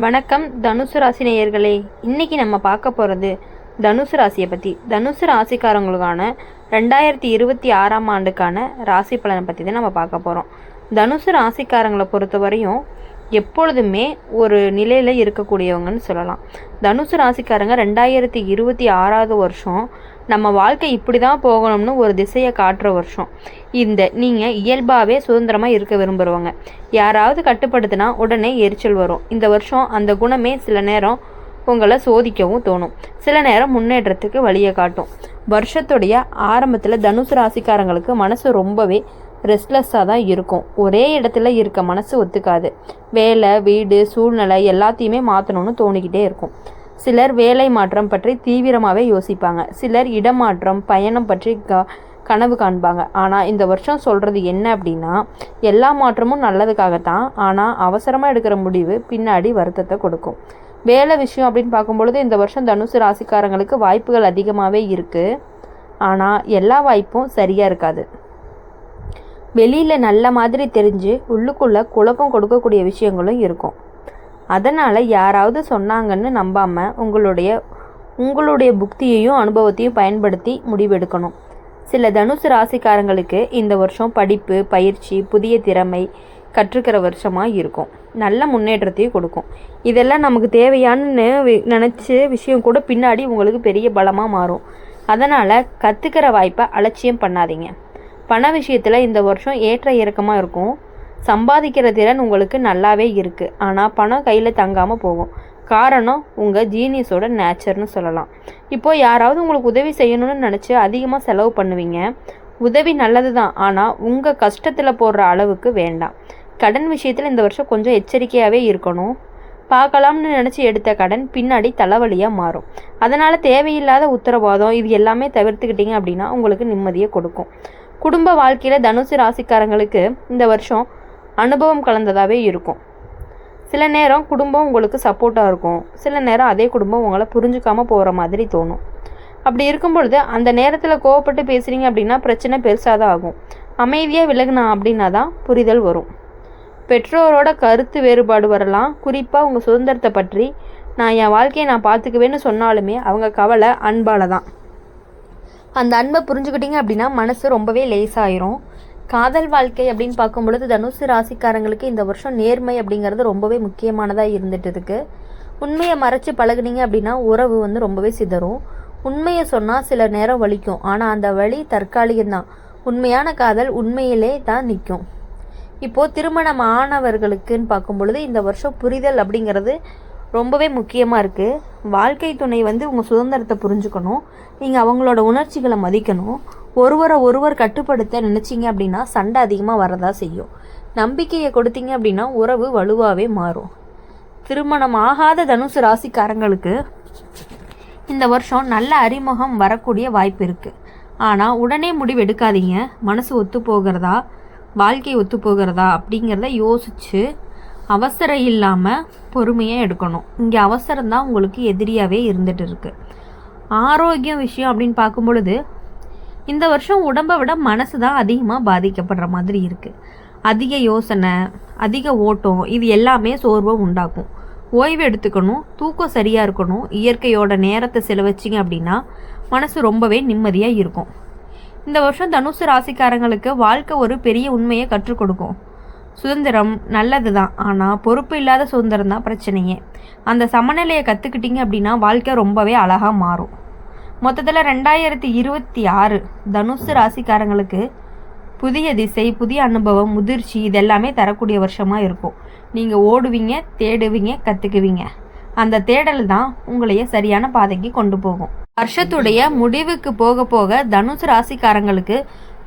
வணக்கம் தனுசு ராசி நேயர்களே. இன்னைக்கு நம்ம பார்க்க போகிறது தனுசு ராசியை பற்றி. தனுசு ராசிக்காரங்களுக்கான 2026ஆம் ஆண்டுக்கான ராசி பலனை பற்றி தான் நம்ம பார்க்க போகிறோம். தனுசு ராசிக்காரங்களை பொறுத்த வரையும் எப்பொழுதுமே ஒரு நிலையில் இருக்கக்கூடியவங்கன்னு சொல்லலாம். தனுசு ராசிக்காரங்க 2026ஆவது வருஷம் நம்ம வாழ்க்கை இப்படி தான் போகணும்னு ஒரு திசையை காட்டுற வருஷம். நீங்கள் இயல்பாகவே சுதந்திரமாக இருக்க விரும்புகிறவங்க. யாராவது கட்டுப்படுத்தினா உடனே எரிச்சல் வரும். இந்த வருஷம் அந்த குணமே சில நேரம் உங்களை சோதிக்கவும் தோணும், சில நேரம் முன்னேற்றத்துக்கு வழியை காட்டும். வருஷத்துடைய ஆரம்பத்தில் தனுசு ராசிக்காரங்களுக்கு மனசு ரொம்பவே ரெஸ்ட்லெஸ்ஸாக தான் இருக்கும். ஒரே இடத்துல இருக்க மனசு ஒத்துக்காது. வேலை, வீடு, சூழ்நிலை எல்லாத்தையுமே மாற்றணும்னு தோணிக்கிட்டே இருக்கும். சிலர் வேலை மாற்றம் பற்றி தீவிரமாகவே யோசிப்பாங்க. சிலர் இடமாற்றம், பயணம் பற்றி கனவு காண்பாங்க. ஆனால் இந்த வருஷம் சொல்கிறது என்ன அப்படின்னா, எல்லா மாற்றமும் நல்லதுக்காகத்தான். ஆனால் அவசரமாக எடுக்கிற முடிவு பின்னாடி வருத்தத்தை கொடுக்கும். வேலை விஷயம் அப்படின்னு பார்க்கும்பொழுது இந்த வருஷம் தனுசு ராசிக்காரங்களுக்கு வாய்ப்புகள் அதிகமாகவே இருக்குது. ஆனால் எல்லா வாய்ப்பும் சரியாக இருக்காது. வெளியில் நல்ல மாதிரி தெரிஞ்சு உள்ளுக்குள்ளே குழப்பம் கொடுக்கக்கூடிய விஷயங்களும் இருக்கும். அதனால் யாராவது சொன்னாங்கன்னு நம்பாமல் உங்களுடைய புக்தியையும் அனுபவத்தையும் பயன்படுத்தி முடிவெடுக்கணும். சில தனுசு ராசிக்காரங்களுக்கு இந்த வருஷம் படிப்பு, பயிற்சி, புதிய திறமை கற்றுக்கிற வருஷமாக இருக்கும். நல்ல முன்னேற்றத்தையும் கொடுக்கும். இதெல்லாம் நமக்கு தேவையானு நினச்ச விஷயம் கூட பின்னாடி உங்களுக்கு பெரிய பலமாக மாறும். அதனால் கற்றுக்கிற வாய்ப்பை அலட்சியம் பண்ணாதீங்க. பண விஷயத்தில் இந்த வருஷம் ஏற்ற இறக்கமாக இருக்கும். சம்பாதிக்கிற திறன் உங்களுக்கு நல்லாவே இருக்குது. ஆனால் பணம் கையில் தங்காமல் போகும். காரணம் உங்கள் ஜீனியஸோட நேச்சர்னு சொல்லலாம். இப்போது யாராவது உங்களுக்கு உதவி செய்யணும்னு நினச்சி அதிகமாக செலவு பண்ணுவீங்க. உதவி நல்லது தான், ஆனால் உங்கள் கஷ்டத்தில் போடுற அளவுக்கு வேண்டாம். கடன் விஷயத்தில் இந்த வருஷம் கொஞ்சம் எச்சரிக்கையாகவே இருக்கணும். பார்க்கலாம்னு நினச்சி எடுத்த கடன் பின்னாடி தலைவலியாக மாறும். அதனால் தேவையில்லாத உத்தரவாதம் இது எல்லாமே தவிர்த்துக்கிட்டீங்க அப்படின்னா உங்களுக்கு நிம்மதியை கொடுக்கும். குடும்ப வாழ்க்கையில் தனுசு ராசிக்காரங்களுக்கு இந்த வருஷம் அனுபவம் கலந்ததாகவே இருக்கும். சில நேரம் குடும்பம் உங்களுக்கு சப்போர்ட்டாக இருக்கும். சில நேரம் அதே குடும்பம் உங்களை புரிஞ்சுக்காமல் போகிற மாதிரி தோணும். அப்படி இருக்கும் பொழுது அந்த நேரத்தில் கோவப்பட்டு பேசுகிறீங்க அப்படின்னா பிரச்சனை பெருசாக தான் ஆகும். அமைதியாக விலகுனா அப்படின்னா தான் புரிதல் வரும். பெற்றோரோட கருத்து வேறுபாடு வரலாம். குறிப்பாக உங்கள் சுதந்திரத்தை பற்றி என் வாழ்க்கையை நான் பார்த்துக்குவேன்னு சொன்னாலுமே அவங்க கவலை அன்பால் தான். அந்த அன்பை புரிஞ்சுக்கிட்டீங்க அப்படின்னா மனசு ரொம்பவே லேசாயிரும். காதல் வாழ்க்கை அப்படின்னு பார்க்கும் பொழுது தனுசு ராசிக்காரங்களுக்கு இந்த வருஷம் நேர்மை அப்படிங்கிறது ரொம்பவே முக்கியமானதாக இருந்துட்டு இருக்கு. உண்மையை மறைச்சி பழகுனீங்க அப்படின்னா உறவு ரொம்பவே சிதறும். உண்மையை சொன்னால் சில நேரம் வலிக்கும், ஆனால் அந்த வலி தற்காலிகம்தான். உண்மையான காதல் உண்மையிலே தான் நிற்கும். இப்போது திருமணம் ஆனவர்களுக்குன்னு பார்க்கும் பொழுது இந்த வருஷம் புரிதல் அப்படிங்கிறது ரொம்பவே முக்கியமாக இருக்குது. வாழ்க்கை துணை உங்கள் சுதந்திரத்தை புரிஞ்சுக்கணும். நீங்கள் அவங்களோட உணர்ச்சிகளை மதிக்கணும். ஒருவர் கட்டுப்படுத்த நினச்சிங்க அப்படின்னா சண்டை அதிகமாக வரதா செய்யும். நம்பிக்கையை கொடுத்தீங்க அப்படின்னா உறவு வலுவாகவே மாறும். திருமணம் ஆகாத தனுசு ராசிக்காரங்களுக்கு இந்த வருஷம் நல்ல அறிமுகம் வரக்கூடிய வாய்ப்பு இருக்குது. ஆனால் உடனே முடிவு எடுக்காதீங்க. மனசு ஒத்து போகிறதா, வாழ்க்கை ஒத்து போகிறதா அப்படிங்கிறத யோசித்து அவசரம் இல்லாமல் பொறுமையாக எடுக்கணும். இங்கே அவசரம்தான் உங்களுக்கு எதிரியாகவே இருந்துகிட்டு இருக்குது. ஆரோக்கியம் விஷயம் அப்படின்னு பார்க்கும் பொழுது இந்த வருஷம் உடம்பை விட மனசு தான் அதிகமாக பாதிக்கப்படுற மாதிரி இருக்குது. அதிக யோசனை, அதிக ஓட்டம் இது எல்லாமே சோர்வை உண்டாக்கும். ஓய்வு எடுத்துக்கணும். தூக்கம் சரியாக இருக்கணும். இயற்கையோட நேரத்தை செலவச்சிங்க அப்படின்னா மனசு ரொம்பவே நிம்மதியாக இருக்கும். இந்த வருஷம் தனுசு ராசிக்காரங்களுக்கு வாழ்க்கை ஒரு பெரிய உண்மையை கற்றுக் கொடுக்கும். சுதந்திரம் நல்லது தான், ஆனால் பொறுப்பு இல்லாத சுதந்திரம் தான் பிரச்சனையே. அந்த சமநிலையை கற்றுக்கிட்டீங்க அப்படின்னா வாழ்க்கை ரொம்பவே அழகாக மாறும். மொத்தத்தில் 2026 தனுசு ராசிக்காரங்களுக்கு புதிய திசை, புதிய அனுபவம், முதிர்ச்சி இதெல்லாமே தரக்கூடிய வருஷமாக இருக்கும். நீங்கள் ஓடுவீங்க, தேடுவீங்க, கற்றுக்குவீங்க. அந்த தேடல் தான் உங்களையே சரியான பாதைக்கு கொண்டு போகும். வருஷத்துடைய முடிவுக்கு போக போக தனுசு ராசிக்காரங்களுக்கு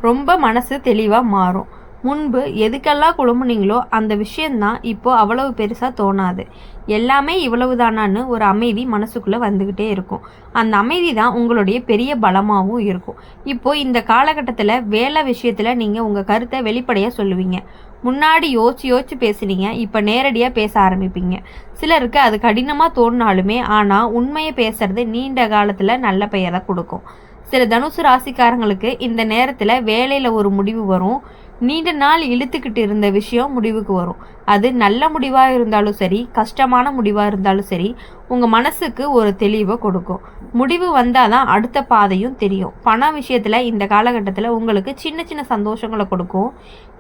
ரொம்ப மனசு தெளிவாக மாறும். முன்பு எதுக்கெல்லாம் குழம்புனீங்களோ அந்த விஷயந்தான் இப்போது அவ்வளவு பெருசாக தோணாது. எல்லாமே இவ்வளவு தானான்னு ஒரு அமைதி மனசுக்குள்ளே வந்துக்கிட்டே இருக்கும். அந்த அமைதி தான் உங்களுடைய பெரிய பலமாகவும் இருக்கும். இப்போது இந்த காலகட்டத்தில் வேலை விஷயத்தில் நீங்கள் உங்கள் கருத்தை வெளிப்படையாக சொல்லுவீங்க. முன்னாடி யோசிச்சு பேசுனீங்க, இப்போ நேரடியாக பேச ஆரம்பிப்பீங்க. சிலருக்கு அது கடினமாக தோணினாலுமே ஆனால் உண்மையை பேசுறது நீண்ட காலத்தில் நல்ல பெயரை கொடுக்கும். சில தனுசு ராசிக்காரங்களுக்கு இந்த நேரத்தில் வேலையில் ஒரு முடிவு வரும். நீண்ட நாள் இழுத்துக்கிட்டு இருந்த விஷயம் முடிவுக்கு வரும். அது நல்ல முடிவாக இருந்தாலும் சரி, கஷ்டமான முடிவாக இருந்தாலும் சரி, உங்கள் மனசுக்கு ஒரு தெளிவை கொடுக்கும். முடிவு வந்தால் தான் அடுத்த பாதையும் தெரியும். பண விஷயத்தில் இந்த காலகட்டத்தில் உங்களுக்கு சின்ன சின்ன சந்தோஷங்களை கொடுக்கும்.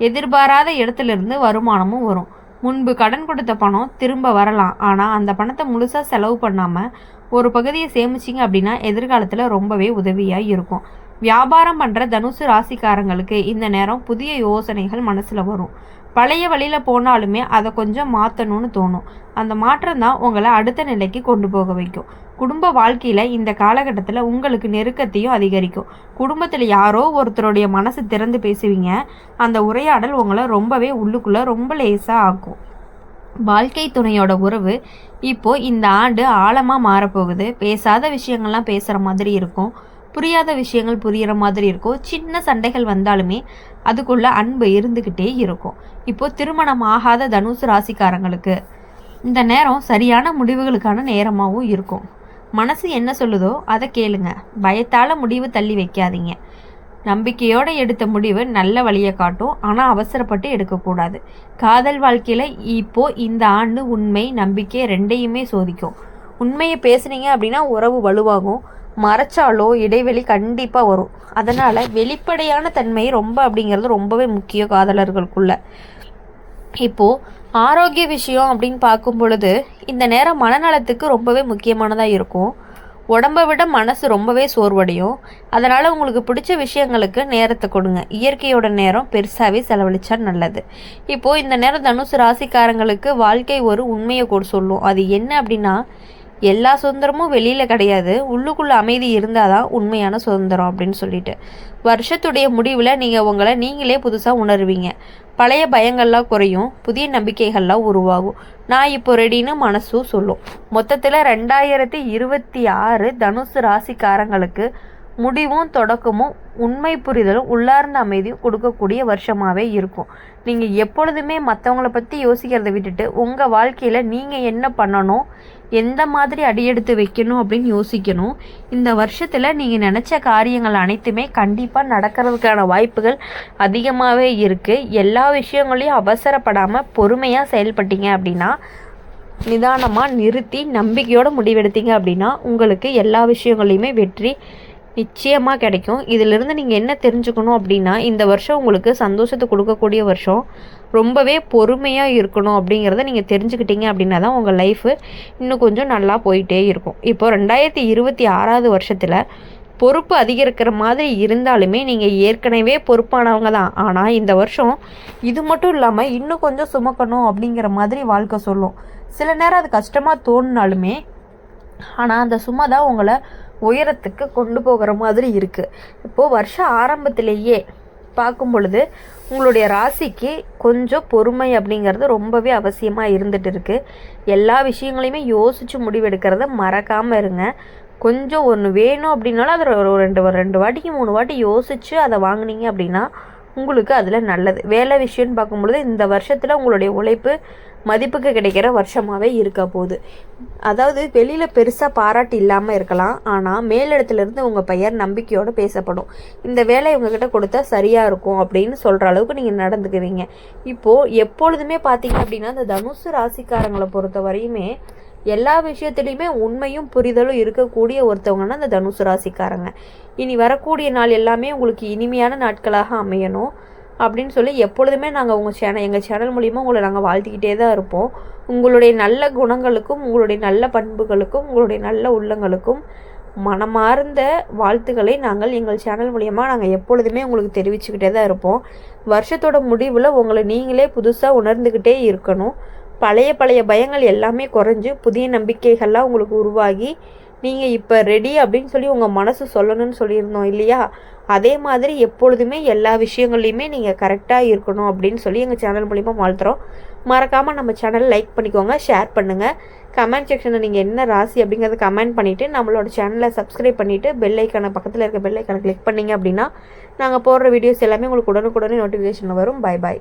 எதிர்பாராத இடத்துல இருந்து வருமானமும் வரும். முன்பு கடன் கொடுத்த பணம் திரும்ப வரலாம். ஆனால் அந்த பணத்தை முழுசாக செலவு பண்ணாமல் ஒரு பகுதியை சேமிச்சிங்க அப்படின்னா எதிர்காலத்தில் ரொம்பவே உதவியாக இருக்கும். வியாபாரம் பண்ணுற தனுசு ராசிக்காரங்களுக்கு இந்த நேரம் புதிய யோசனைகள் மனசில் வரும். பழைய வழியில் போனாலுமே அதை கொஞ்சம் மாற்றணும்னு தோணும். அந்த மாற்றம் தான் உங்களை அடுத்த நிலைக்கு கொண்டு போக வைக்கும். குடும்ப வாழ்க்கையில் இந்த காலகட்டத்தில் உங்களுக்கு நெருக்கத்தையும் அதிகரிக்கும். குடும்பத்தில் யாரோ ஒருத்தருடைய மனசு திறந்து பேசுவீங்க. அந்த உரையாடல் உங்களை ரொம்பவே உள்ளுக்குள்ளே ரொம்ப லேசாக ஆக்கும். வாழ்க்கை துணையோட உறவு இப்போது இந்த ஆண்டு ஆழமாக மாறப்போகுது. பேசாத விஷயங்கள்லாம் பேசுகிற மாதிரி இருக்கும். புரியாத விஷயங்கள் புரிகிற மாதிரி இருக்கும். சின்ன சண்டைகள் வந்தாலுமே அதுக்குள்ள அன்பு இருந்துக்கிட்டே இருக்கும். இப்போது திருமணம் ஆகாத தனுசு ராசிக்காரங்களுக்கு இந்த நேரம் சரியான முடிவுகளுக்கான நேரமாகவும் இருக்கும். மனசு என்ன சொல்லுதோ அதை கேளுங்க. பயத்தால் முடிவு தள்ளி வைக்காதீங்க. நம்பிக்கையோடு எடுத்த முடிவு நல்ல வழியை காட்டும். ஆனால் அவசரப்பட்டு எடுக்கக்கூடாது. காதல் வாழ்க்கையில் இப்போது இந்த ஆண்டு உண்மை நம்பிக்கை ரெண்டையுமே சோதிக்கும். உண்மையை பேசுனீங்க அப்படின்னா உறவு வலுவாகும். மறைச்சாலோ இடைவெளி கண்டிப்பாக வரும். அதனால் வெளிப்படையான தன்மை அப்படிங்கிறது ரொம்பவே முக்கியம் காதலர்களுக்குள்ள. இப்போது ஆரோக்கிய விஷயம் அப்படின்னு பார்க்கும் பொழுது இந்த நேரம் மனநலத்துக்கு ரொம்பவே முக்கியமானதாக இருக்கும். உடம்பை விட மனசு ரொம்பவே சோர்வடையும். அதனால் உங்களுக்கு பிடிச்ச விஷயங்களுக்கு நேரத்தை கொடுங்க. இயற்கையோட நேரம் பெருசாகவே செலவழிச்சா நல்லது. இப்போது இந்த நேரம் தனுசு ராசிக்காரங்களுக்கு வாழ்க்கை ஒரு உண்மையை கூட சொல்லும். அது என்ன அப்படின்னா, எல்லா சுதந்திரமும் வெளியில் கிடையாது. உள்ளுக்குள்ளே அமைதி இருந்தால் தான் உண்மையான சுதந்திரம் அப்படின்னு சொல்லிட்டு வருஷத்துடைய முடிவில் நீங்கள் உங்களை நீங்களே புதுசாக உணர்வீங்க. பழைய பயங்கள்லாம் குறையும். புதிய நம்பிக்கைகள்லாம் உருவாகும். நான் இப்போ ரெடின்னு மனசும் சொல்லும். மொத்தத்தில் 2026 தனுசு ராசிக்காரங்களுக்கு முடிவும் தொடக்கமும் உண்மை புரிதலும் உள்ளார்ந்த அமைதியும் கொடுக்கக்கூடிய வருஷமாகவே இருக்கும். நீங்கள் எப்பொழுதுமே மற்றவங்கள பற்றி யோசிக்கிறத விட்டுட்டு உங்கள் வாழ்க்கையில் நீங்கள் என்ன பண்ணணும், எந்த மாதிரி அடியெடுத்து வைக்கணும் அப்படின்னு யோசிக்கணும். இந்த வருஷத்தில் நீங்கள் நினச்ச காரியங்கள் அனைத்துமே கண்டிப்பாக நடக்கிறதுக்கான வாய்ப்புகள் அதிகமாகவே இருக்குது. எல்லா விஷயங்களையும் அவசரப்படாமல் பொறுமையாக செயல்பட்டீங்க அப்படின்னா, நிதானமாக நிறுத்தி நம்பிக்கையோடு முடிவெடுத்தீங்க அப்படின்னா உங்களுக்கு எல்லா விஷயங்களையுமே வெற்றி நிச்சயமாக கிடைக்கும். இதிலிருந்து நீங்கள் என்ன தெரிஞ்சுக்கணும் அப்படின்னா, இந்த வருஷம் உங்களுக்கு சந்தோஷத்தை கொடுக்கக்கூடிய வருஷம். ரொம்பவே பொறுமையாக இருக்கணும் அப்படிங்கிறத நீங்கள் தெரிஞ்சுக்கிட்டீங்க அப்படின்னா தான் உங்கள் லைஃபு இன்னும் கொஞ்சம் நல்லா போயிட்டே இருக்கும். இப்போ 2026 வருஷத்தில் பொறுப்பு அதிகரிக்கிற மாதிரி இருந்தாலுமே நீங்கள் ஏற்கனவே பொறுப்பானவங்க தான். ஆனால் இந்த வருஷம் இது மட்டும் இல்லாமல் இன்னும் கொஞ்சம் சுமக்கணும் அப்படிங்கிற மாதிரி வாழ்க்கை சொல்லும். சில நேரம் அது கஷ்டமாக தோணினாலுமே ஆனால் அந்த சுமை தான் உங்களை உயரத்துக்கு கொண்டு போகிற மாதிரி இருக்குது. இப்போது வருஷ ஆரம்பத்திலேயே பார்க்கும் பொழுது உங்களுடைய ராசிக்கு கொஞ்சம் பொறுமை அப்படிங்கிறது ரொம்பவே அவசியமாக இருந்துகிட்டு இருக்குது. எல்லா விஷயங்களையுமே யோசித்து முடிவெடுக்கிறத மறக்காமல் இருங்க. கொஞ்சம் ஒன்று வேணும் அப்படின்னாலும் அதை ரெண்டு வாட்டிக்கு 3 வாட்டி யோசித்து அதை வாங்கினீங்க அப்படின்னா உங்களுக்கு அதில் நல்லது. வேலை விஷயம்னு பார்க்கும்பொழுது இந்த வருஷத்தில் உங்களுடைய உழைப்பு மதிப்புக்கு கிடைக்கிற வருஷமாகவே இருக்க போகுது. அதாவது வெளியில் பெருசாக பாராட்டு இல்லாமல் இருக்கலாம். ஆனால் மேலிடத்துலேருந்து உங்கள் பெயர் நம்பிக்கையோடு பேசப்படும். இந்த வேலை இவங்ககிட்ட கொடுத்தா சரியாக இருக்கும் அப்படின்னு சொல்கிற அளவுக்கு நீங்கள் நடந்துக்குவீங்க. இப்போது எப்பொழுதுமே பார்த்தீங்க அப்படின்னா இந்த தனுசு ராசிக்காரங்களை பொறுத்த வரையுமே எல்லா விஷயத்துலையுமே உண்மையும் புரிதலும் இருக்கக்கூடிய ஒருத்தவங்கன்னா இந்த தனுசு ராசிக்காரங்க. இனி வரக்கூடிய நாள் எல்லாமே உங்களுக்கு இனிமையான நாட்களாக அமையணும் அப்படின்னு சொல்லி எப்பொழுதுமே நாங்கள் எங்கள் சேனல் மூலிமா உங்களை நாங்கள் வாழ்த்திக்கிட்டே தான் இருப்போம். உங்களுடைய நல்ல குணங்களுக்கும் உங்களுடைய நல்ல பண்புகளுக்கும் உங்களுடைய நல்ல உள்ளங்களுக்கும் மனமார்ந்த வாழ்த்துக்களை நாங்கள் எங்கள் சேனல் மூலியமாக நாங்கள் எப்பொழுதுமே உங்களுக்கு தெரிவிச்சுக்கிட்டே தான் இருப்போம். வருஷத்தோட முடிவில் உங்களை நீங்களே புதுசாக உணர்ந்துக்கிட்டே இருக்கணும். பழைய பயங்கள் எல்லாமே குறைஞ்சு புதிய நம்பிக்கைகள்லாம் உங்களுக்கு உருவாகி நீங்கள் இப்போ ரெடி அப்படின்னு சொல்லி உங்கள் மனசு சொல்லணும்னு சொல்லியிருந்தோம் இல்லையா? அதே மாதிரி எப்பொழுதுமே எல்லா விஷயங்கள்லையுமே நீங்கள் கரெக்டாக இருக்கணும் அப்படின்னு சொல்லி எங்கள் சேனல் மூலிமா வாழ்த்துறோம். மறக்காமல் நம்ம சேனல் லைக் பண்ணிக்கோங்க, ஷேர் பண்ணுங்கள். கமெண்ட் செக்ஷனில் நீங்கள் என்ன ராசி அப்படிங்கிறத கமெண்ட் பண்ணிவிட்டு நம்மளோட சேனலை சப்ஸ்கிரைப் பண்ணிவிட்டு பெல் ஐக்கான பக்கத்தில் இருக்க பெல் ஐக்கானை கிளிக் பண்ணிங்க அப்படின்னா நாங்கள் போடுற வீடியோஸ் எல்லாமே உங்களுக்கு உடனுக்குடனே நோட்டிஃபிகேஷன் வரும். Bye bye.